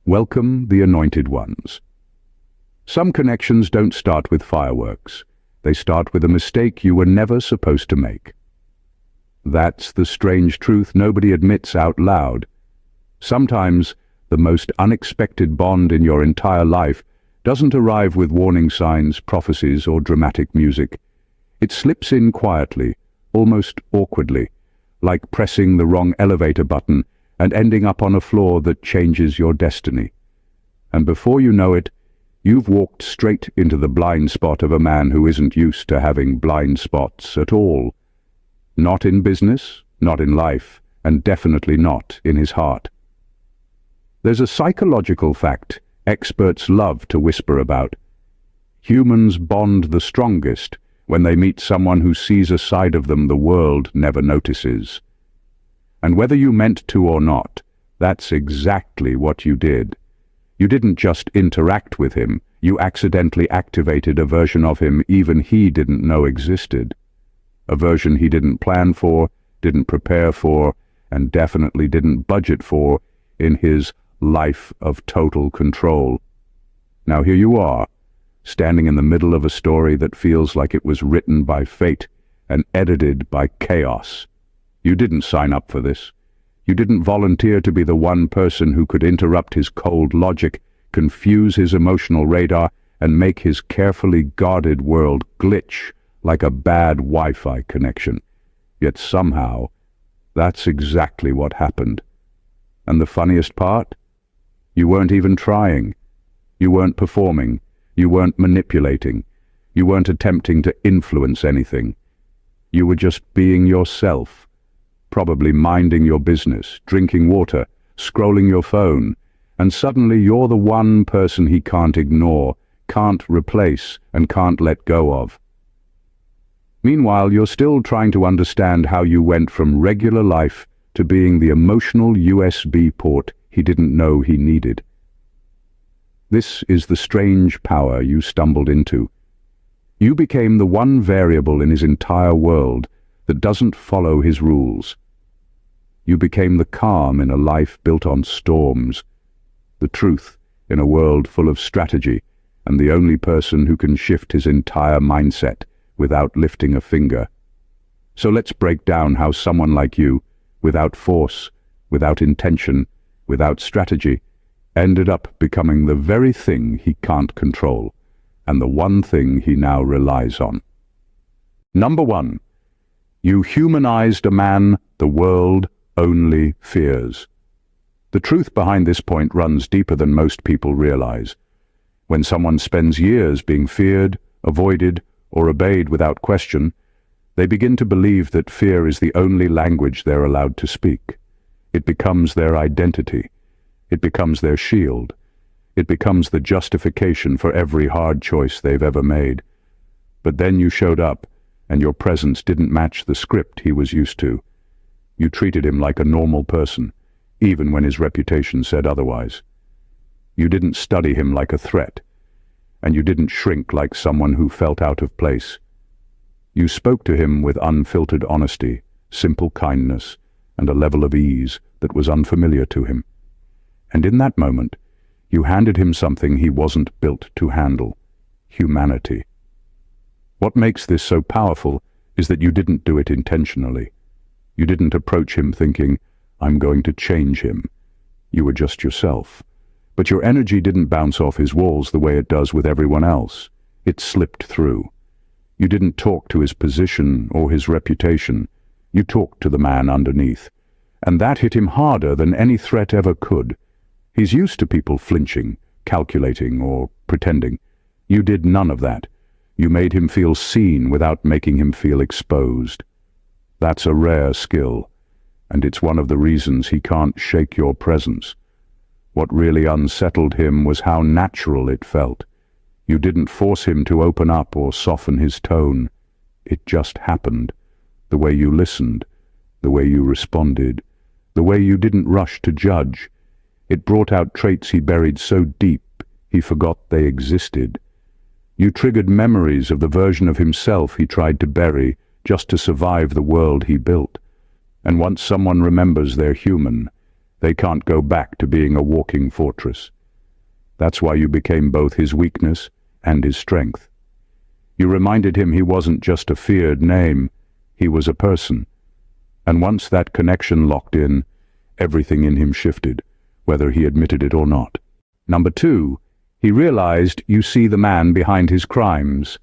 Welcome the anointed ones. Some connections don't start with fireworks. They start with a mistake you were never supposed to make. That's the strange truth nobody admits out loud. Sometimes the most unexpected bond in your entire life doesn't arrive with warning signs, prophecies, or dramatic music. It slips in quietly, almost awkwardly, like pressing the wrong elevator button and ending up on a floor that changes your destiny. And before you know it, you've walked straight into the blind spot of a man who isn't used to having blind spots at all. Not in business, not in life, and definitely not in his heart. There's a psychological fact experts love to whisper about. Humans bond the strongest when they meet someone who sees a side of them the world never notices. And whether you meant to or not, that's exactly what you did. You didn't just interact with him, you accidentally activated a version of him even he didn't know existed. A version he didn't plan for, didn't prepare for, and definitely didn't budget for in his life of total control. Now here you are, standing in the middle of a story that feels like it was written by fate and edited by chaos. You didn't sign up for this. You didn't volunteer to be the one person who could interrupt his cold logic, confuse his emotional radar, and make his carefully guarded world glitch like a bad Wi-Fi connection. Yet somehow, that's exactly what happened. And the funniest part? You weren't even trying. You weren't performing. You weren't manipulating. You weren't attempting to influence anything. You were just being yourself. Probably minding your business, drinking water, scrolling your phone, and suddenly you're the one person he can't ignore, can't replace, and can't let go of. Meanwhile, you're still trying to understand how you went from regular life to being the emotional USB port he didn't know he needed. This is the strange power you stumbled into. You became the one variable in his entire world that doesn't follow his rules. You became the calm in a life built on storms, the truth in a world full of strategy, and the only person who can shift his entire mindset without lifting a finger. So let's break down how someone like you, without force, without intention, without strategy, ended up becoming the very thing he can't control, and the one thing he now relies on. Number 1. You humanized a man the world only fears. The truth behind this point runs deeper than most people realize. When someone spends years being feared, avoided, or obeyed without question, they begin to believe that fear is the only language they're allowed to speak. It becomes their identity. It becomes their shield. It becomes the justification for every hard choice they've ever made. But then you showed up, and your presence didn't match the script he was used to. You treated him like a normal person, even when his reputation said otherwise. You didn't study him like a threat, and you didn't shrink like someone who felt out of place. You spoke to him with unfiltered honesty, simple kindness, and a level of ease that was unfamiliar to him. And in that moment, you handed him something he wasn't built to handle: humanity. What makes this so powerful is that you didn't do it intentionally. You didn't approach him thinking, "I'm going to change him." You were just yourself. But your energy didn't bounce off his walls the way it does with everyone else. It slipped through. You didn't talk to his position or his reputation. You talked to the man underneath. And that hit him harder than any threat ever could. He's used to people flinching, calculating, or pretending. You did none of that. You made him feel seen without making him feel exposed. That's a rare skill, and it's one of the reasons he can't shake your presence. What really unsettled him was how natural it felt. You didn't force him to open up or soften his tone. It just happened. The way you listened, the way you responded, the way you didn't rush to judge. It brought out traits he buried so deep he forgot they existed. You triggered memories of the version of himself he tried to bury just to survive the world he built. And once someone remembers they're human, they can't go back to being a walking fortress. That's why you became both his weakness and his strength. You reminded him he wasn't just a feared name, he was a person. And once that connection locked in, everything in him shifted, whether he admitted it or not. Number 2, he realized you see the man behind his crimes.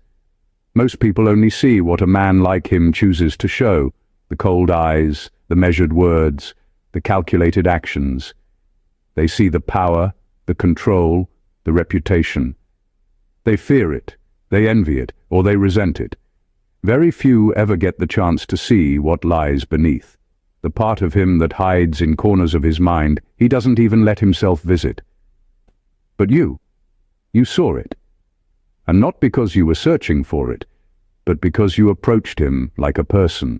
Most people only see what a man like him chooses to show, the cold eyes, the measured words, the calculated actions. They see the power, the control, the reputation. They fear it, they envy it, or they resent it. Very few ever get the chance to see what lies beneath. The part of him that hides in corners of his mind he doesn't even let himself visit. But you saw it. And not because you were searching for it, but because you approached him like a person,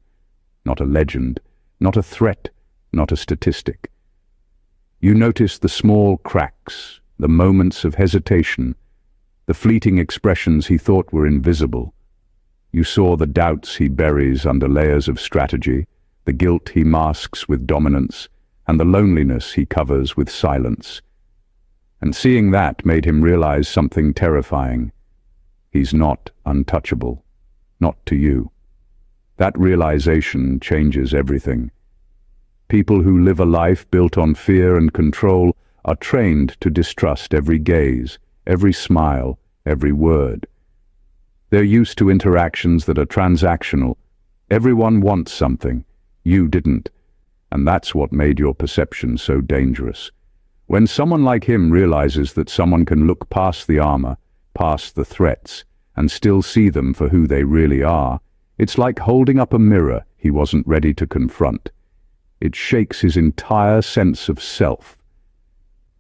not a legend, not a threat, not a statistic. You noticed the small cracks, the moments of hesitation, the fleeting expressions he thought were invisible. You saw the doubts he buries under layers of strategy, the guilt he masks with dominance, and the loneliness he covers with silence. And seeing that made him realize something terrifying. He's not untouchable, not to you. That realization changes everything. People who live a life built on fear and control are trained to distrust every gaze, every smile, every word. They're used to interactions that are transactional. Everyone wants something. You didn't. And that's what made your perception so dangerous. When someone like him realizes that someone can look past the armor, past the threats, and still see them for who they really are, it's like holding up a mirror he wasn't ready to confront. It shakes his entire sense of self.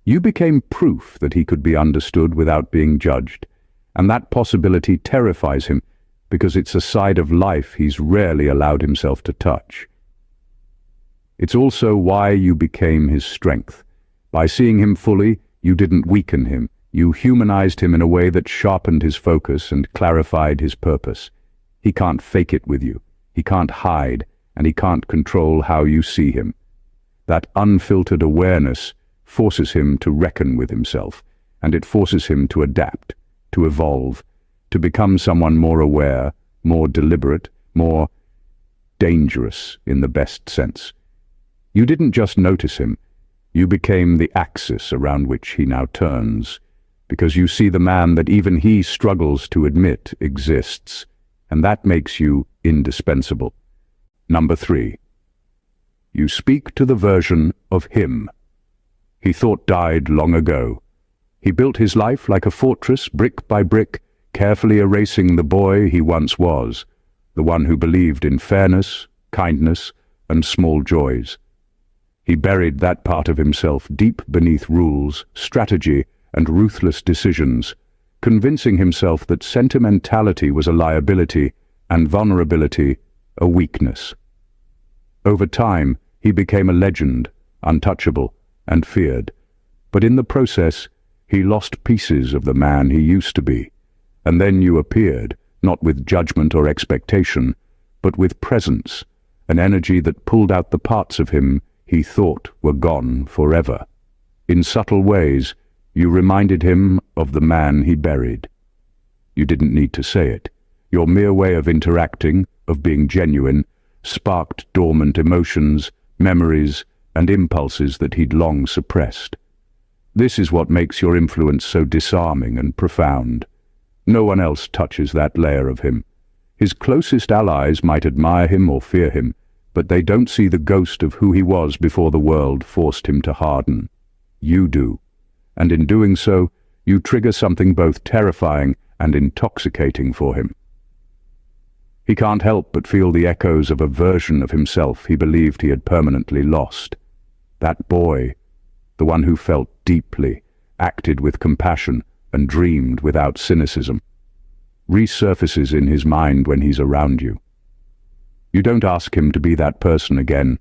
You became proof that he could be understood without being judged, and that possibility terrifies him because it's a side of life he's rarely allowed himself to touch. It's also why you became his strength. By seeing him fully, you didn't weaken him. You humanized him in a way that sharpened his focus and clarified his purpose. He can't fake it with you. He can't hide, and he can't control how you see him. That unfiltered awareness forces him to reckon with himself, and it forces him to adapt, to evolve, to become someone more aware, more deliberate, more dangerous in the best sense. You didn't just notice him. You became the axis around which he now turns, because you see the man that even he struggles to admit exists, and that makes you indispensable. Number 3. You speak to the version of him he thought died long ago. He built his life like a fortress, brick by brick, carefully erasing the boy he once was, the one who believed in fairness, kindness, and small joys. He buried that part of himself deep beneath rules, strategy, and ruthless decisions, convincing himself that sentimentality was a liability and vulnerability a weakness. Over time, he became a legend, untouchable and feared, but in the process, he lost pieces of the man he used to be. And then you appeared, not with judgment or expectation, but with presence, an energy that pulled out the parts of him he thought were gone forever. In subtle ways, you reminded him of the man he buried. You didn't need to say it. Your mere way of interacting, of being genuine, sparked dormant emotions, memories, and impulses that he'd long suppressed. This is what makes your influence so disarming and profound. No one else touches that layer of him. His closest allies might admire him or fear him, but they don't see the ghost of who he was before the world forced him to harden. You do. And in doing so, you trigger something both terrifying and intoxicating for him. He can't help but feel the echoes of a version of himself he believed he had permanently lost. That boy, the one who felt deeply, acted with compassion, and dreamed without cynicism, resurfaces in his mind when he's around you. You don't ask him to be that person again,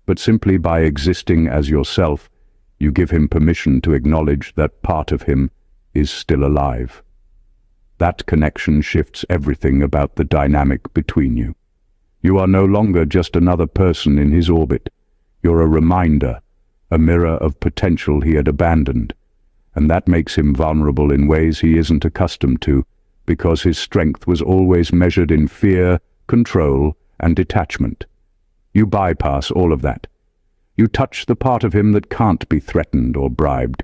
but simply by existing as yourself, you give him permission to acknowledge that part of him is still alive. That connection shifts everything about the dynamic between you. You are no longer just another person in his orbit. You're a reminder, a mirror of potential he had abandoned. and that makes him vulnerable in ways he isn't accustomed to, because his strength was always measured in fear, control, and detachment. You bypass all of that. You touch the part of him that can't be threatened or bribed.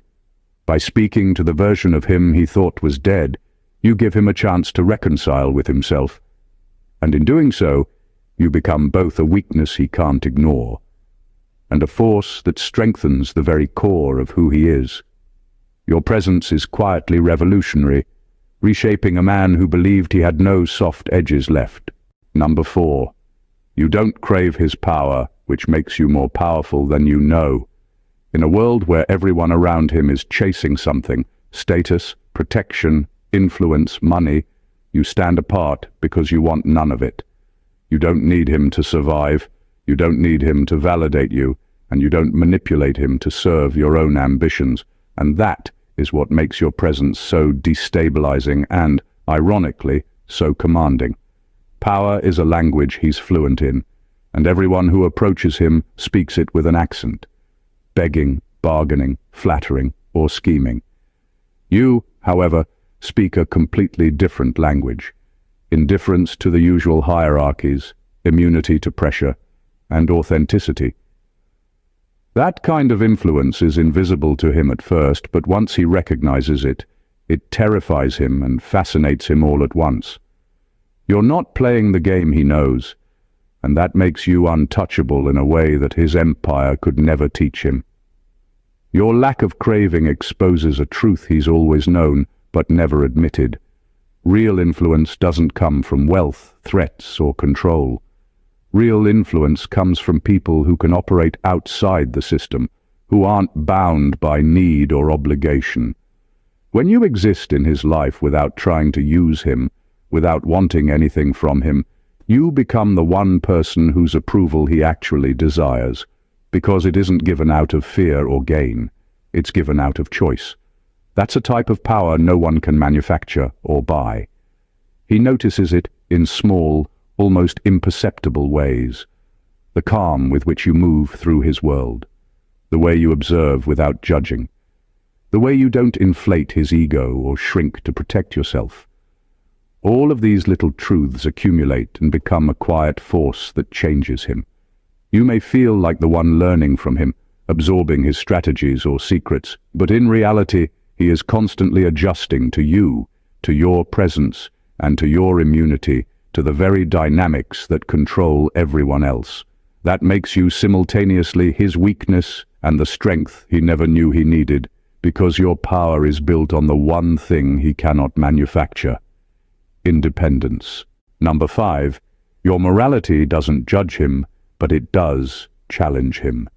By speaking to the version of him he thought was dead, you give him a chance to reconcile with himself. And in doing so, you become both a weakness he can't ignore, and a force that strengthens the very core of who he is. Your presence is quietly revolutionary, reshaping a man who believed he had no soft edges left. Number 4. You don't crave his power, which makes you more powerful than you know. In a world where everyone around him is chasing something, status, protection, influence, money, you stand apart because you want none of it. You don't need him to survive, you don't need him to validate you, and you don't manipulate him to serve your own ambitions. And that is what makes your presence so destabilizing and, ironically, so commanding. Power is a language he's fluent in, and everyone who approaches him speaks it with an accent. Begging, bargaining, flattering, or scheming. You, however, speak a completely different language. Indifference to the usual hierarchies, immunity to pressure, and authenticity. That kind of influence is invisible to him at first, but once he recognizes it, it terrifies him and fascinates him all at once. You're not playing the game he knows, and that makes you untouchable in a way that his empire could never teach him. Your lack of craving exposes a truth he's always known, but never admitted. Real influence doesn't come from wealth, threats, or control. Real influence comes from people who can operate outside the system, who aren't bound by need or obligation. When you exist in his life without trying to use him, without wanting anything from him, you become the one person whose approval he actually desires, because it isn't given out of fear or gain, it's given out of choice. That's a type of power no one can manufacture or buy. He notices it in small, almost imperceptible ways. The calm with which you move through his world. The way you observe without judging. The way you don't inflate his ego or shrink to protect yourself. All of these little truths accumulate and become a quiet force that changes him. You may feel like the one learning from him, absorbing his strategies or secrets, but in reality, he is constantly adjusting to you, to your presence, and to your immunity, to the very dynamics that control everyone else. That makes you simultaneously his weakness and the strength he never knew he needed, because your power is built on the one thing he cannot manufacture: independence. Number 5, your morality doesn't judge him, but it does challenge him.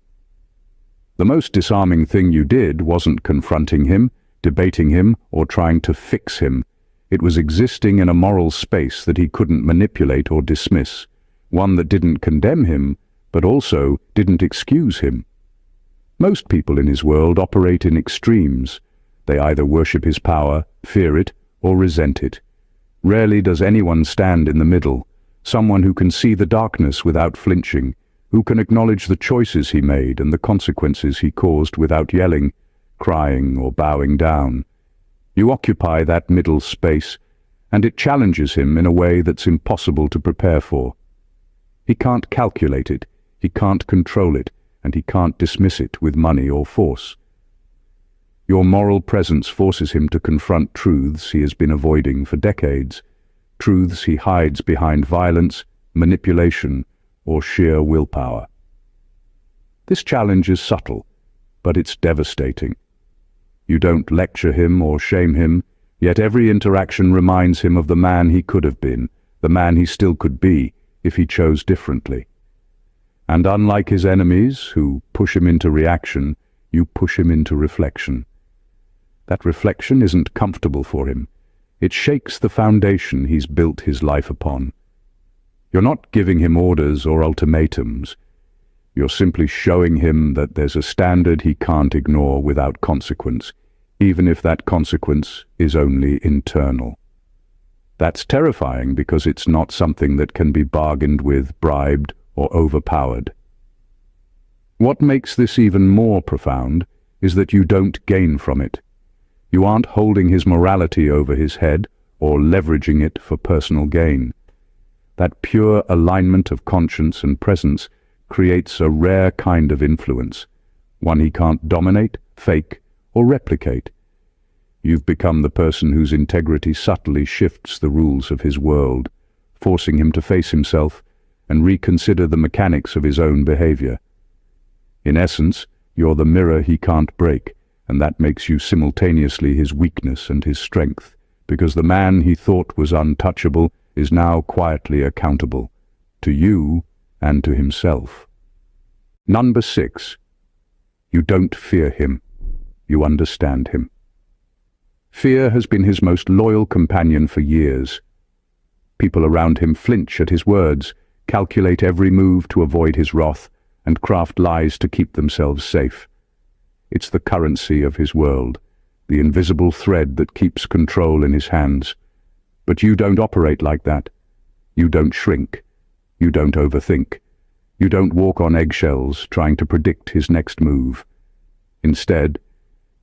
The most disarming thing you did wasn't confronting him, debating him, or trying to fix him. It was existing in a moral space that he couldn't manipulate or dismiss, one that didn't condemn him, but also didn't excuse him. Most people in his world operate in extremes. They either worship his power, fear it, or resent it. Rarely does anyone stand in the middle, someone who can see the darkness without flinching, who can acknowledge the choices he made and the consequences he caused without yelling, crying, or bowing down. You occupy that middle space, and it challenges him in a way that's impossible to prepare for. He can't calculate it, he can't control it, and he can't dismiss it with money or force. Your moral presence forces him to confront truths he has been avoiding for decades, truths he hides behind violence, manipulation, or sheer willpower. This challenge is subtle, but it's devastating. You don't lecture him or shame him, yet every interaction reminds him of the man he could have been, the man he still could be if he chose differently. And unlike his enemies, who push him into reaction, you push him into reflection. That reflection isn't comfortable for him. It shakes the foundation he's built his life upon. You're not giving him orders or ultimatums. You're simply showing him that there's a standard he can't ignore without consequence, even if that consequence is only internal. That's terrifying because it's not something that can be bargained with, bribed, or overpowered. What makes this even more profound is that you don't gain from it. You aren't holding his morality over his head or leveraging it for personal gain. That pure alignment of conscience and presence creates a rare kind of influence, one he can't dominate, fake, or replicate. You've become the person whose integrity subtly shifts the rules of his world, forcing him to face himself and reconsider the mechanics of his own behavior. In essence, you're the mirror he can't break, and that makes you simultaneously his weakness and his strength, because the man he thought was untouchable is now quietly accountable, to you and to himself. Number 6. You don't fear him. You understand him. Fear has been his most loyal companion for years. People around him flinch at his words, calculate every move to avoid his wrath, and craft lies to keep themselves safe. It's the currency of his world, the invisible thread that keeps control in his hands. But you don't operate like that. You don't shrink. You don't overthink. You don't walk on eggshells trying to predict his next move. Instead,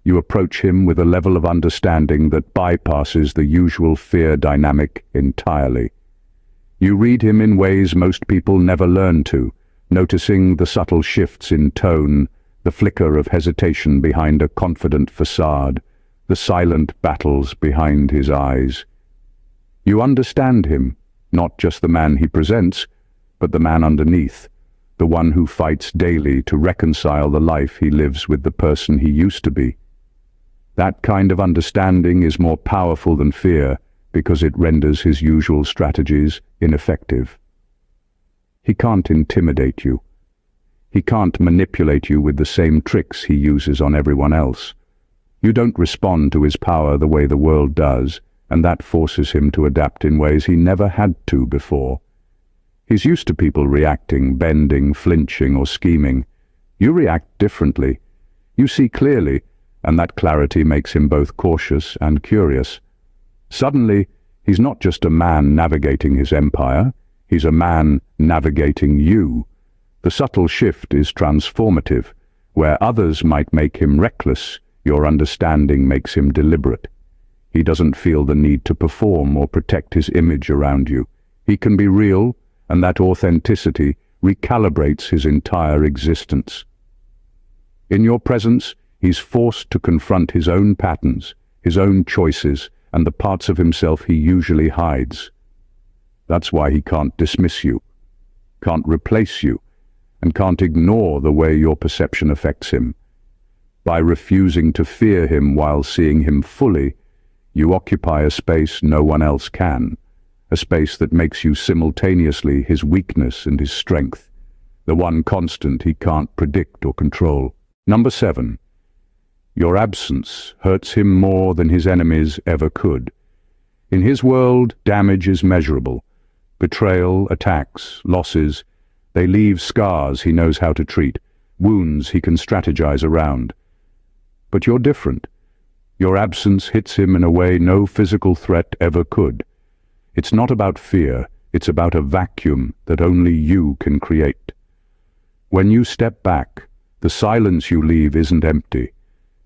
you approach him with a level of understanding that bypasses the usual fear dynamic entirely. You read him in ways most people never learn to, noticing the subtle shifts in tone, the flicker of hesitation behind a confident facade, the silent battles behind his eyes. You understand him, not just the man he presents, but the man underneath, the one who fights daily to reconcile the life he lives with the person he used to be. That kind of understanding is more powerful than fear because it renders his usual strategies ineffective. He can't intimidate you. He can't manipulate you with the same tricks he uses on everyone else. You don't respond to his power the way the world does, and that forces him to adapt in ways he never had to before. He's used to people reacting, bending, flinching, or scheming. You react differently. You see clearly, and that clarity makes him both cautious and curious. Suddenly, he's not just a man navigating his empire, he's a man navigating you. The subtle shift is transformative. Where others might make him reckless, your understanding makes him deliberate. He doesn't feel the need to perform or protect his image around you. He can be real, and that authenticity recalibrates his entire existence. In your presence, he's forced to confront his own patterns, his own choices, and the parts of himself he usually hides. That's why he can't dismiss you, can't replace you, and can't ignore the way your perception affects him. By refusing to fear him while seeing him fully, you occupy a space no one else can, a space that makes you simultaneously his weakness and his strength, the one constant he can't predict or control. Number 7. Your absence hurts him more than his enemies ever could. In his world, damage is measurable. Betrayal, attacks, losses, they leave scars he knows how to treat, wounds he can strategize around. But you're different. Your absence hits him in a way no physical threat ever could. It's not about fear, it's about a vacuum that only you can create. When you step back, the silence you leave isn't empty.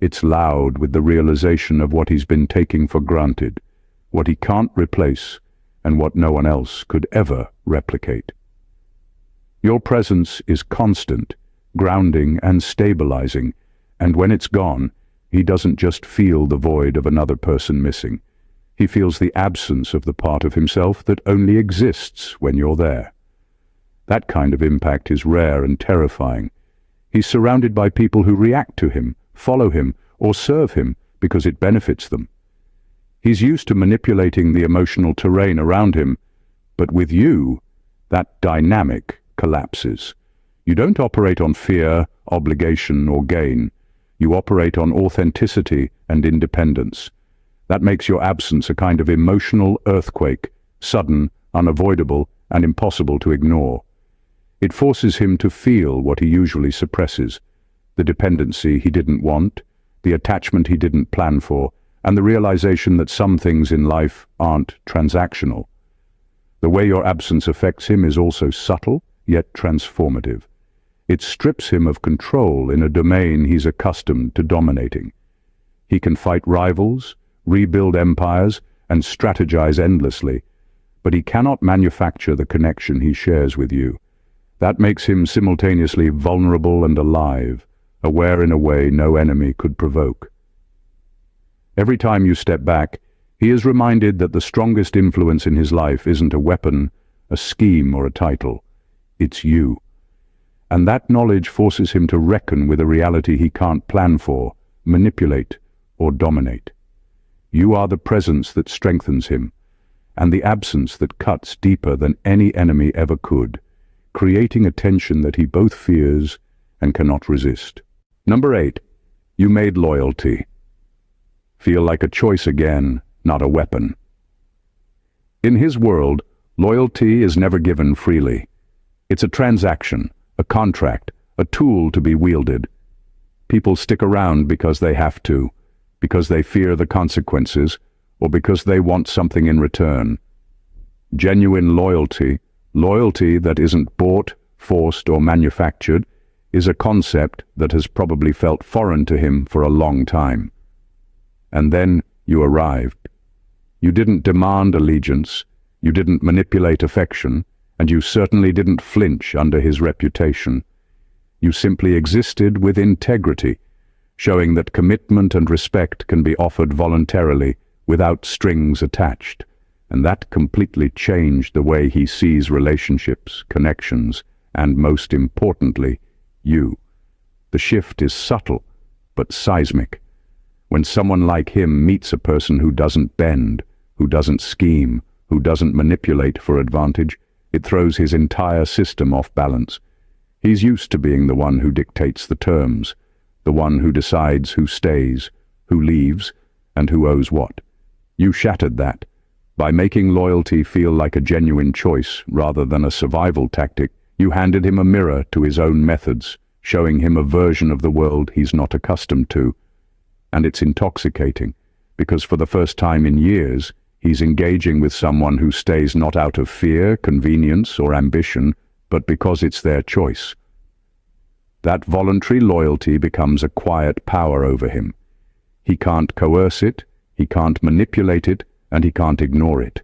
It's loud with the realization of what he's been taking for granted, what he can't replace, and what no one else could ever replicate. Your presence is constant, grounding and stabilizing, and when it's gone, he doesn't just feel the void of another person missing. He feels the absence of the part of himself that only exists when you're there. That kind of impact is rare and terrifying. He's surrounded by people who react to him, follow him, or serve him because it benefits them. He's used to manipulating the emotional terrain around him, but with you, that dynamic collapses. You don't operate on fear, obligation, or gain. You operate on authenticity and independence. That makes your absence a kind of emotional earthquake, sudden, unavoidable, and impossible to ignore. It forces him to feel what he usually suppresses, the dependency he didn't want, the attachment he didn't plan for, and the realization that some things in life aren't transactional. The way your absence affects him is also subtle, yet transformative. It strips him of control in a domain he's accustomed to dominating. He can fight rivals, rebuild empires, and strategize endlessly, but he cannot manufacture the connection he shares with you. That makes him simultaneously vulnerable and alive, aware in a way no enemy could provoke. Every time you step back, he is reminded that the strongest influence in his life isn't a weapon, a scheme, or a title. It's you. And that knowledge forces him to reckon with a reality he can't plan for, manipulate, or dominate. You are the presence that strengthens him, and the absence that cuts deeper than any enemy ever could, creating a tension that he both fears and cannot resist. Number 8. You made loyalty feel like a choice again, not a weapon. In his world, loyalty is never given freely. It's a transaction, a contract, a tool to be wielded. People stick around because they have to, because they fear the consequences, or because they want something in return. Genuine loyalty, loyalty that isn't bought, forced, or manufactured, is a concept that has probably felt foreign to him for a long time. And then you arrived. You didn't demand allegiance, you didn't manipulate affection, and you certainly didn't flinch under his reputation. You simply existed with integrity, showing that commitment and respect can be offered voluntarily, without strings attached, and that completely changed the way he sees relationships, connections, and most importantly, you. The shift is subtle, but seismic. When someone like him meets a person who doesn't bend, who doesn't scheme, who doesn't manipulate for advantage, it throws his entire system off balance. He's used to being the one who dictates the terms, the one who decides who stays, who leaves, and who owes what. You shattered that. By making loyalty feel like a genuine choice rather than a survival tactic, you handed him a mirror to his own methods, showing him a version of the world he's not accustomed to. And it's intoxicating, because for the first time in years, he's engaging with someone who stays not out of fear, convenience, or ambition, but because it's their choice. That voluntary loyalty becomes a quiet power over him. He can't coerce it, he can't manipulate it, and he can't ignore it.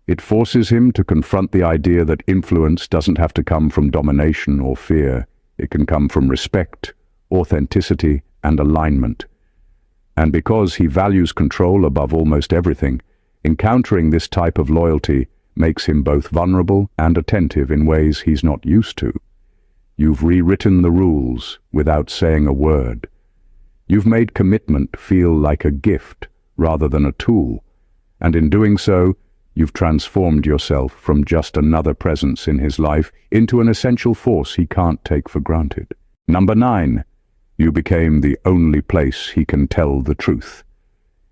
It forces him to confront the idea that influence doesn't have to come from domination or fear. It can come from respect, authenticity, and alignment. And because he values control above almost everything, encountering this type of loyalty makes him both vulnerable and attentive in ways he's not used to. You've rewritten the rules without saying a word. You've made commitment feel like a gift rather than a tool, and in doing so, you've transformed yourself from just another presence in his life into an essential force he can't take for granted. Number 9. You became the only place he can tell the truth.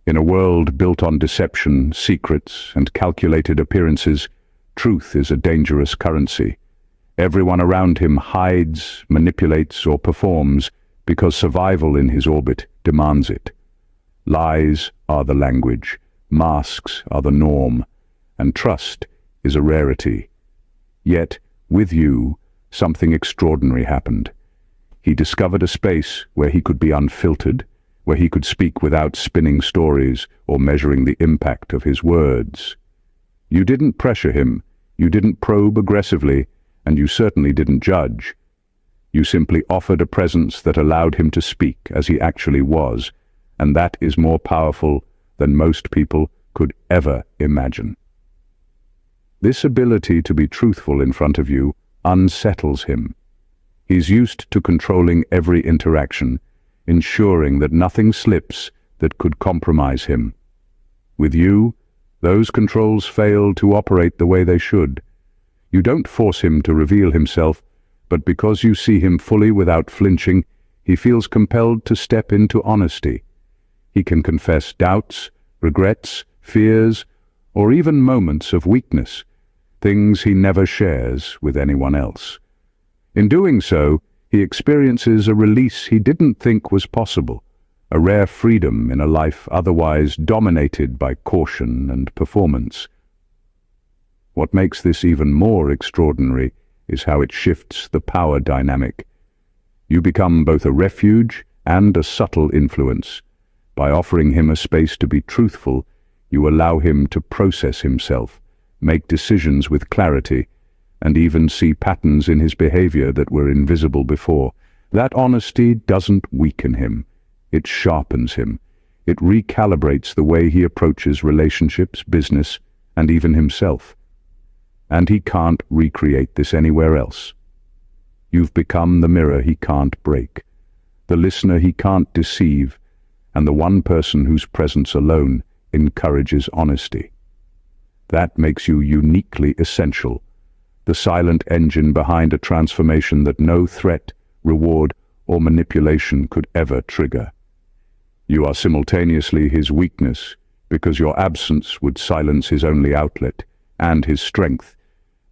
In a world built on deception, secrets, and calculated appearances, truth is a dangerous currency. Everyone around him hides, manipulates, or performs because survival in his orbit demands it. Lies are the language, masks are the norm, and trust is a rarity. Yet, with you, something extraordinary happened. He discovered a space where he could be unfiltered, where he could speak without spinning stories or measuring the impact of his words. You didn't pressure him, you didn't probe aggressively, and you certainly didn't judge. You simply offered a presence that allowed him to speak as he actually was, and that is more powerful than most people could ever imagine. This ability to be truthful in front of you unsettles him. He's used to controlling every interaction, ensuring that nothing slips that could compromise him. With you, those controls fail to operate the way they should. You don't force him to reveal himself, but because you see him fully without flinching, he feels compelled to step into honesty. He can confess doubts, regrets, fears, or even moments of weakness, things he never shares with anyone else. In doing so, he experiences a release he didn't think was possible, a rare freedom in a life otherwise dominated by caution and performance. What makes this even more extraordinary is how it shifts the power dynamic. You become both a refuge and a subtle influence, By offering him a space to be truthful, you allow him to process himself, make decisions with clarity, and even see patterns in his behavior that were invisible before. That honesty doesn't weaken him. It sharpens him. It recalibrates the way he approaches relationships, business, and even himself. And he can't recreate this anywhere else. You've become the mirror he can't break, the listener he can't deceive, and the one person whose presence alone encourages honesty. That makes you uniquely essential, the silent engine behind a transformation that no threat, reward, or manipulation could ever trigger. You are simultaneously his weakness, because your absence would silence his only outlet, and his strength,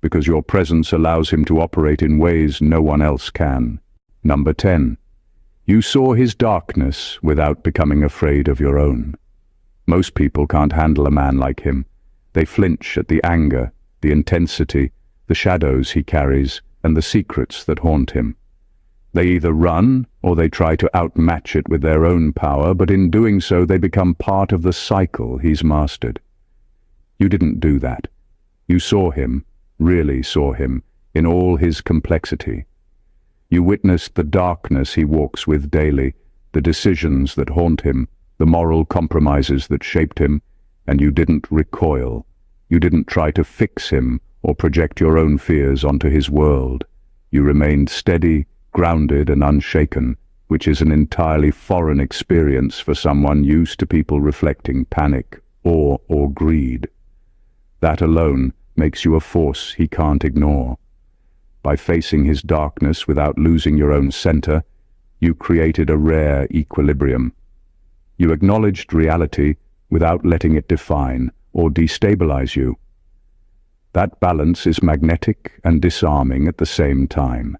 because your presence allows him to operate in ways no one else can. Number 10. You saw his darkness without becoming afraid of your own. Most people can't handle a man like him. They flinch at the anger, the intensity, the shadows he carries, and the secrets that haunt him. They either run or they try to outmatch it with their own power, but in doing so they become part of the cycle he's mastered. You didn't do that. You saw him, really saw him, in all his complexity. You witnessed the darkness he walks with daily, the decisions that haunt him, the moral compromises that shaped him, and you didn't recoil. You didn't try to fix him or project your own fears onto his world. You remained steady, grounded and unshaken, which is an entirely foreign experience for someone used to people reflecting panic, awe or greed. That alone makes you a force he can't ignore. By facing his darkness without losing your own center, you created a rare equilibrium. You acknowledged reality without letting it define or destabilize you. That balance is magnetic and disarming at the same time.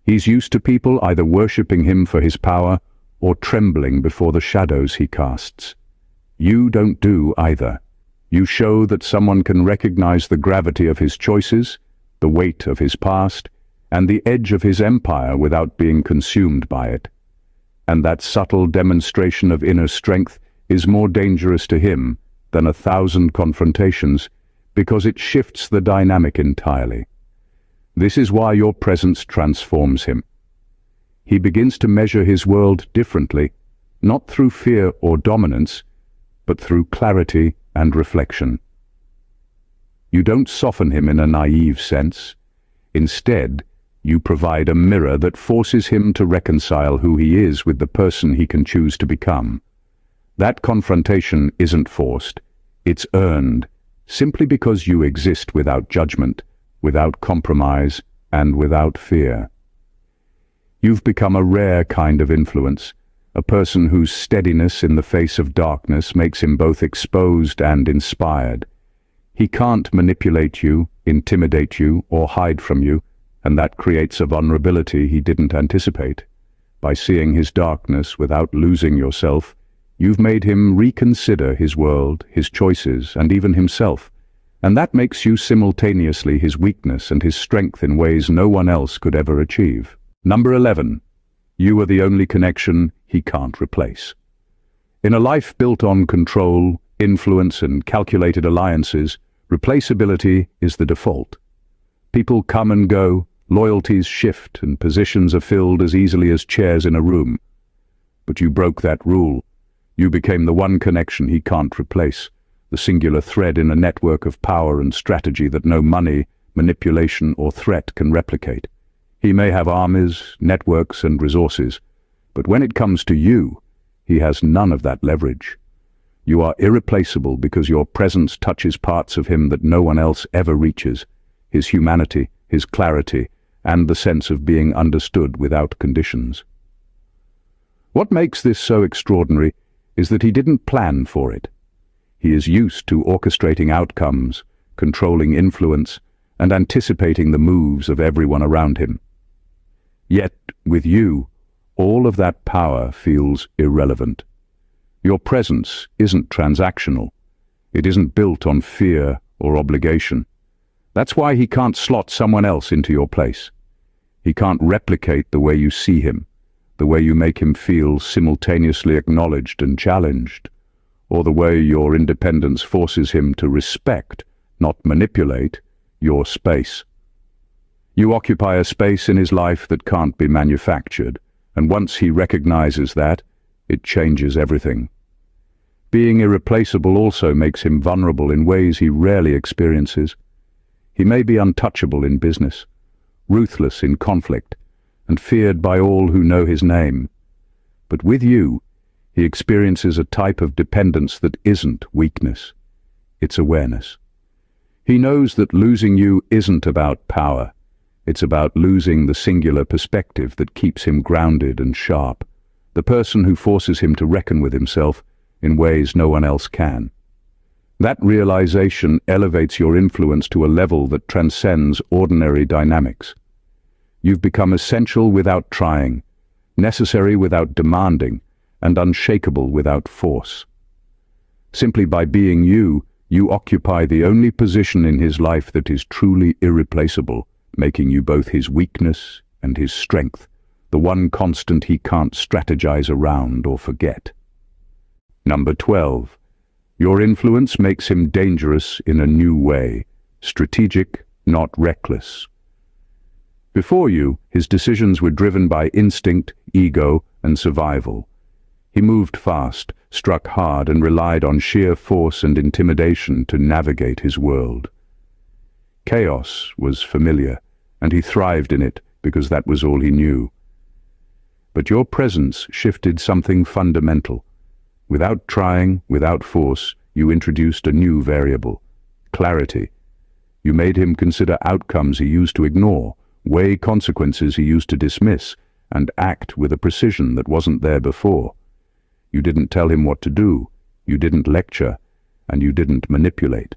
He's used to people either worshipping him for his power or trembling before the shadows he casts. You don't do either. You show that someone can recognize the gravity of his choices, the weight of his past, and the edge of his empire without being consumed by it. And that subtle demonstration of inner strength is more dangerous to him than 1,000 confrontations, because it shifts the dynamic entirely. This is why your presence transforms him. He begins to measure his world differently, not through fear or dominance, but through clarity and reflection. You don't soften him in a naive sense. Instead, you provide a mirror that forces him to reconcile who he is with the person he can choose to become. That confrontation isn't forced, it's earned, simply because you exist without judgment, without compromise, and without fear. You've become a rare kind of influence, a person whose steadiness in the face of darkness makes him both exposed and inspired. He can't manipulate you, intimidate you, or hide from you, and that creates a vulnerability he didn't anticipate. By seeing his darkness without losing yourself, you've made him reconsider his world, his choices, and even himself. And that makes you simultaneously his weakness and his strength in ways no one else could ever achieve. Number 11. You are the only connection he can't replace. In a life built on control, influence, and calculated alliances, replaceability is the default. People come and go, loyalties shift, and positions are filled as easily as chairs in a room. But you broke that rule. You became the one connection he can't replace, the singular thread in a network of power and strategy that no money, manipulation, or threat can replicate. He may have armies, networks, and resources, but when it comes to you, he has none of that leverage. You are irreplaceable because your presence touches parts of him that no one else ever reaches, his humanity, his clarity, and the sense of being understood without conditions. What makes this so extraordinary is that he didn't plan for it. He is used to orchestrating outcomes, controlling influence, and anticipating the moves of everyone around him. Yet, with you, all of that power feels irrelevant. Your presence isn't transactional. It isn't built on fear or obligation. That's why he can't slot someone else into your place. He can't replicate the way you see him, the way you make him feel simultaneously acknowledged and challenged, or the way your independence forces him to respect, not manipulate, your space. You occupy a space in his life that can't be manufactured, and once he recognizes that, it changes everything. Being irreplaceable also makes him vulnerable in ways he rarely experiences. He may be untouchable in business, ruthless in conflict, and feared by all who know his name. But with you, he experiences a type of dependence that isn't weakness. It's awareness. He knows that losing you isn't about power. It's about losing the singular perspective that keeps him grounded and sharp, the person who forces him to reckon with himself in ways no one else can. That realization elevates your influence to a level that transcends ordinary dynamics. You've become essential without trying, necessary without demanding, and unshakable without force. Simply by being you, you occupy the only position in his life that is truly irreplaceable, making you both his weakness and his strength, the one constant he can't strategize around or forget. Number 12. Your influence makes him dangerous in a new way, strategic, not reckless. Before you, his decisions were driven by instinct, ego, and survival. He moved fast, struck hard, and relied on sheer force and intimidation to navigate his world. Chaos was familiar, and he thrived in it because that was all he knew. But your presence shifted something fundamental. Without trying, without force, you introduced a new variable: clarity. You made him consider outcomes he used to ignore, weigh consequences he used to dismiss, and act with a precision that wasn't there before. You didn't tell him what to do, you didn't lecture, and you didn't manipulate.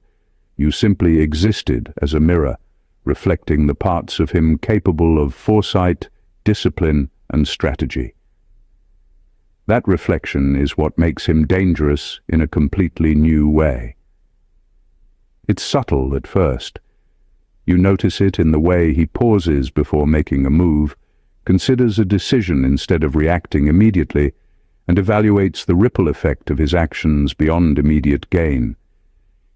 You simply existed as a mirror, reflecting the parts of him capable of foresight, discipline, and strategy. That reflection is what makes him dangerous in a completely new way. It's subtle at first. You notice it in the way he pauses before making a move, considers a decision instead of reacting immediately, and evaluates the ripple effect of his actions beyond immediate gain.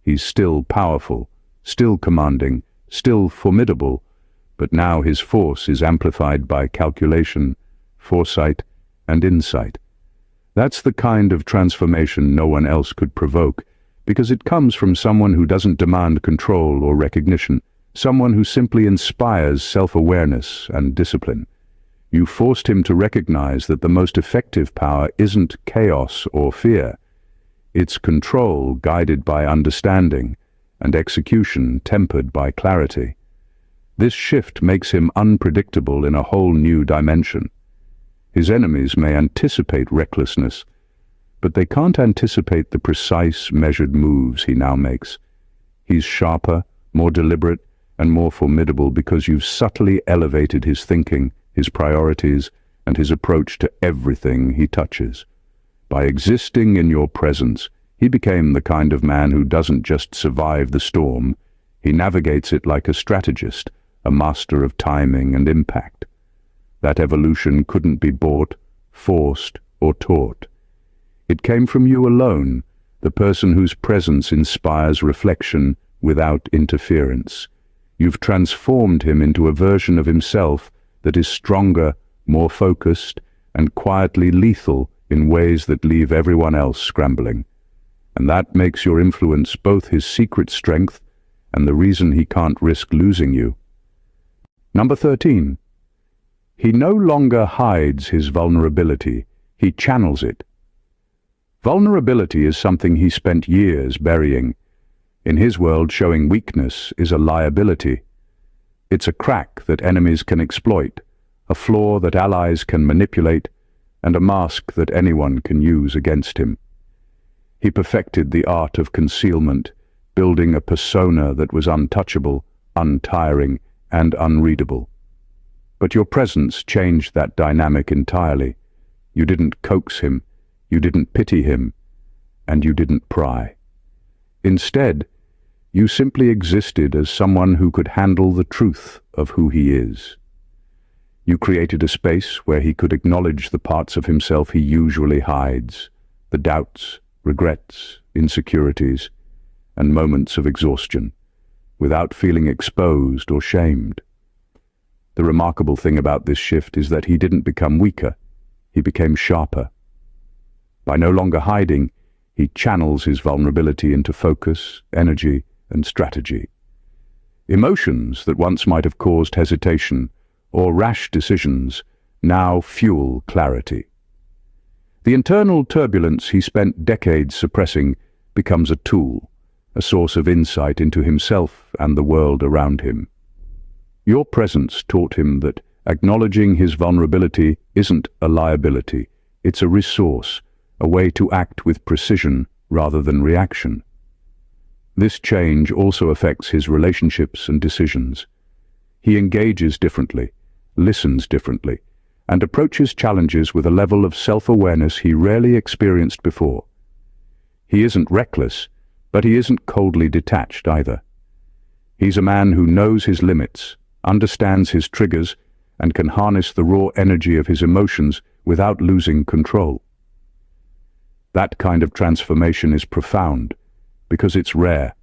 He's still powerful, still commanding, still formidable, but now his force is amplified by calculation, foresight, and insight. That's the kind of transformation no one else could provoke, because it comes from someone who doesn't demand control or recognition, someone who simply inspires self-awareness and discipline. You forced him to recognize that the most effective power isn't chaos or fear. It's control guided by understanding, and execution tempered by clarity. This shift makes him unpredictable in a whole new dimension. His enemies may anticipate recklessness, but they can't anticipate the precise, measured moves he now makes. He's sharper, more deliberate, and more formidable because you've subtly elevated his thinking, his priorities, and his approach to everything he touches. By existing in your presence, he became the kind of man who doesn't just survive the storm, he navigates it like a strategist, a master of timing and impact. That evolution couldn't be bought, forced, or taught. It came from you alone, the person whose presence inspires reflection without interference. You've transformed him into a version of himself that is stronger, more focused, and quietly lethal in ways that leave everyone else scrambling. And that makes your influence both his secret strength and the reason he can't risk losing you. Number 13. He no longer hides his vulnerability, he channels it. Vulnerability is something he spent years burying. In his world, showing weakness is a liability. It's a crack that enemies can exploit, a flaw that allies can manipulate, and a mask that anyone can use against him. He perfected the art of concealment, building a persona that was untouchable, untiring, and unreadable. But your presence changed that dynamic entirely. You didn't coax him, you didn't pity him, and you didn't pry. Instead, you simply existed as someone who could handle the truth of who he is. You created a space where he could acknowledge the parts of himself he usually hides, the doubts, regrets, insecurities, and moments of exhaustion, without feeling exposed or shamed. The remarkable thing about this shift is that he didn't become weaker, he became sharper. By no longer hiding, he channels his vulnerability into focus, energy, and strategy. Emotions that once might have caused hesitation or rash decisions now fuel clarity. The internal turbulence he spent decades suppressing becomes a tool, a source of insight into himself and the world around him. Your presence taught him that acknowledging his vulnerability isn't a liability, it's a resource, a way to act with precision rather than reaction. This change also affects his relationships and decisions. He engages differently, listens differently, and approaches challenges with a level of self-awareness he rarely experienced before. He isn't reckless, but he isn't coldly detached either. He's a man who knows his limits, understands his triggers, and can harness the raw energy of his emotions without losing control. That kind of transformation is profound, because it's rare.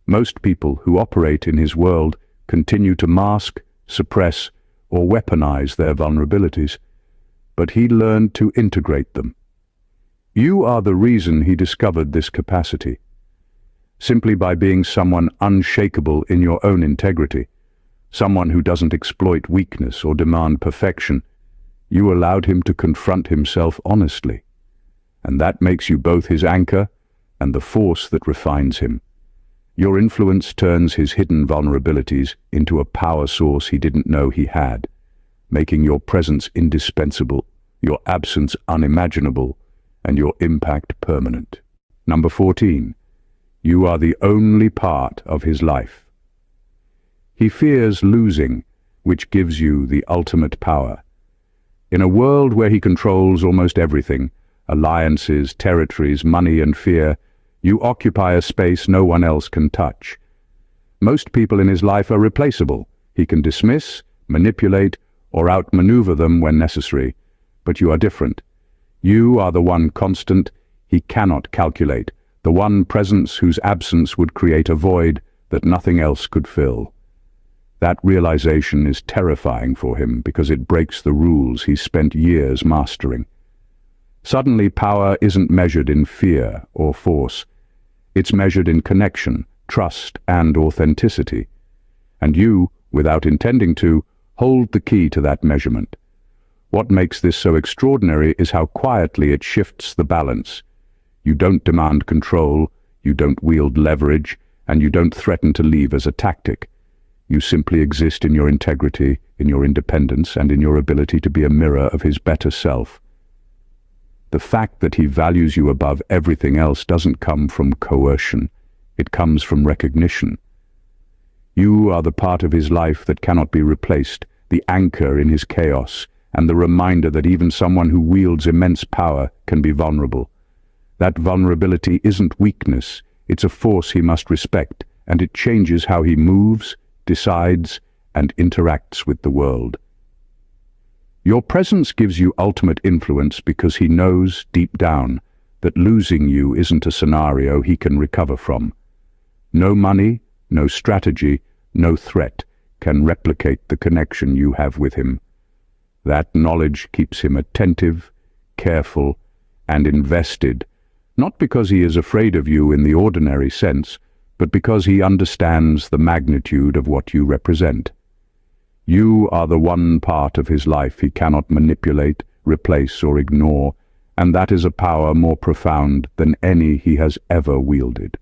Most people who operate in his world continue to mask, suppress, or weaponize their vulnerabilities, but he learned to integrate them. You are the reason he discovered this capacity. Simply by being someone unshakable in your own integrity, someone who doesn't exploit weakness or demand perfection, you allowed him to confront himself honestly. And that makes you both his anchor and the force that refines him. Your influence turns his hidden vulnerabilities into a power source he didn't know he had, making your presence indispensable, your absence unimaginable, and your impact permanent. Number 14. You are the only part of his life. He fears losing, which gives you the ultimate power. In a world where he controls almost everything, alliances, territories, money, and fear, you occupy a space no one else can touch. Most people in his life are replaceable. He can dismiss, manipulate, or outmaneuver them when necessary. But you are different. You are the one constant he cannot calculate, the one presence whose absence would create a void that nothing else could fill. That realization is terrifying for him because it breaks the rules he's spent years mastering. Suddenly, power isn't measured in fear or force. It's measured in connection, trust, and authenticity. And you, without intending to, hold the key to that measurement. What makes this so extraordinary is how quietly it shifts the balance. You don't demand control, you don't wield leverage, and you don't threaten to leave as a tactic. You simply exist in your integrity, in your independence, and in your ability to be a mirror of his better self. The fact that he values you above everything else doesn't come from coercion. It comes from recognition. You are the part of his life that cannot be replaced, the anchor in his chaos, and the reminder that even someone who wields immense power can be vulnerable. That vulnerability isn't weakness, it's a force he must respect, and it changes how he moves, decides, and interacts with the world. Your presence gives you ultimate influence because he knows, deep down, that losing you isn't a scenario he can recover from. No money, no strategy, no threat can replicate the connection you have with him. That knowledge keeps him attentive, careful, and invested, not because he is afraid of you in the ordinary sense, but because he understands the magnitude of what you represent. You are the one part of his life he cannot manipulate, replace, or ignore, and that is a power more profound than any he has ever wielded.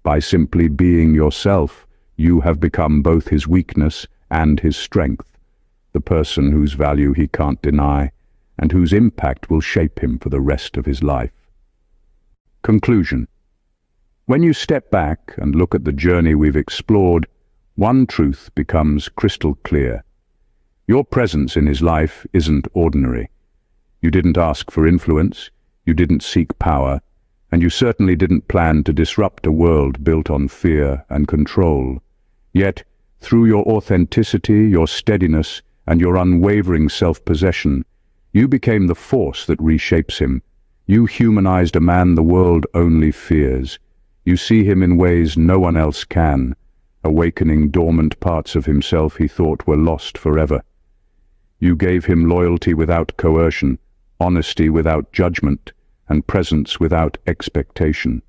By simply being yourself, you have become both his weakness and his strength, the person whose value he can't deny, and whose impact will shape him for the rest of his life. Conclusion. When you step back and look at the journey we've explored, one truth becomes crystal clear. Your presence in his life isn't ordinary. You didn't ask for influence, you didn't seek power, and you certainly didn't plan to disrupt a world built on fear and control. Yet, through your authenticity, your steadiness, and your unwavering self-possession, you became the force that reshapes him. You humanized a man the world only fears. You see him in ways no one else can, awakening dormant parts of himself he thought were lost forever. You gave him loyalty without coercion, honesty without judgment, and presence without expectation.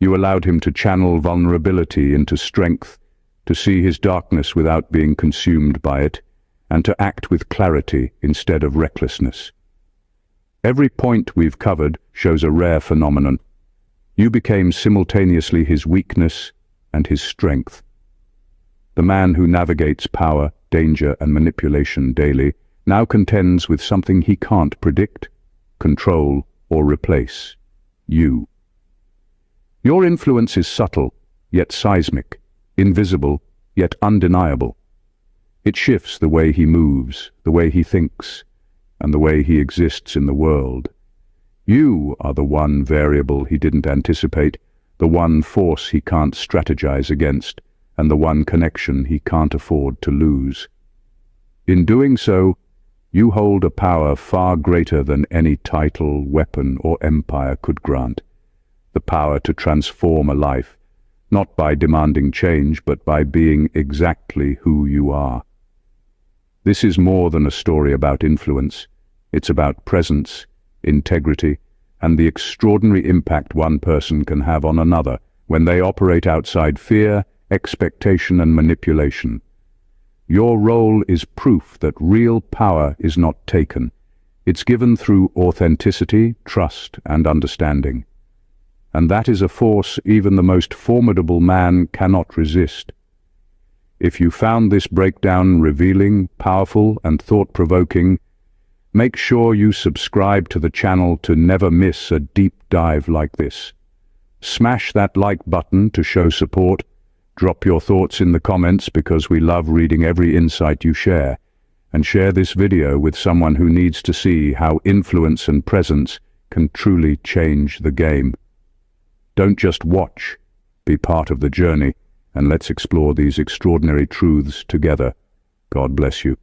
You allowed him to channel vulnerability into strength, to see his darkness without being consumed by it, and to act with clarity instead of recklessness. Every point we've covered shows a rare phenomenon. You became simultaneously his weakness and his strength. The man who navigates power, danger, and manipulation daily now contends with something he can't predict, control, or replace: you. Your influence is subtle, yet seismic, invisible, yet undeniable. It shifts the way he moves, the way he thinks, and the way he exists in the world. You are the one variable he didn't anticipate, the one force he can't strategize against, and the one connection he can't afford to lose. In doing so, you hold a power far greater than any title, weapon, or empire could grant. The power to transform a life, not by demanding change, but by being exactly who you are. This is more than a story about influence. It's about presence, integrity, and the extraordinary impact one person can have on another when they operate outside fear, expectation, and manipulation. Your role is proof that real power is not taken. It's given through authenticity, trust, and understanding. And that is a force even the most formidable man cannot resist. If you found this breakdown revealing, powerful, and thought-provoking, make sure you subscribe to the channel to never miss a deep dive like this. Smash that like button to show support. Drop your thoughts in the comments because we love reading every insight you share. And share this video with someone who needs to see how influence and presence can truly change the game. Don't just watch, be part of the journey, and let's explore these extraordinary truths together. God bless you.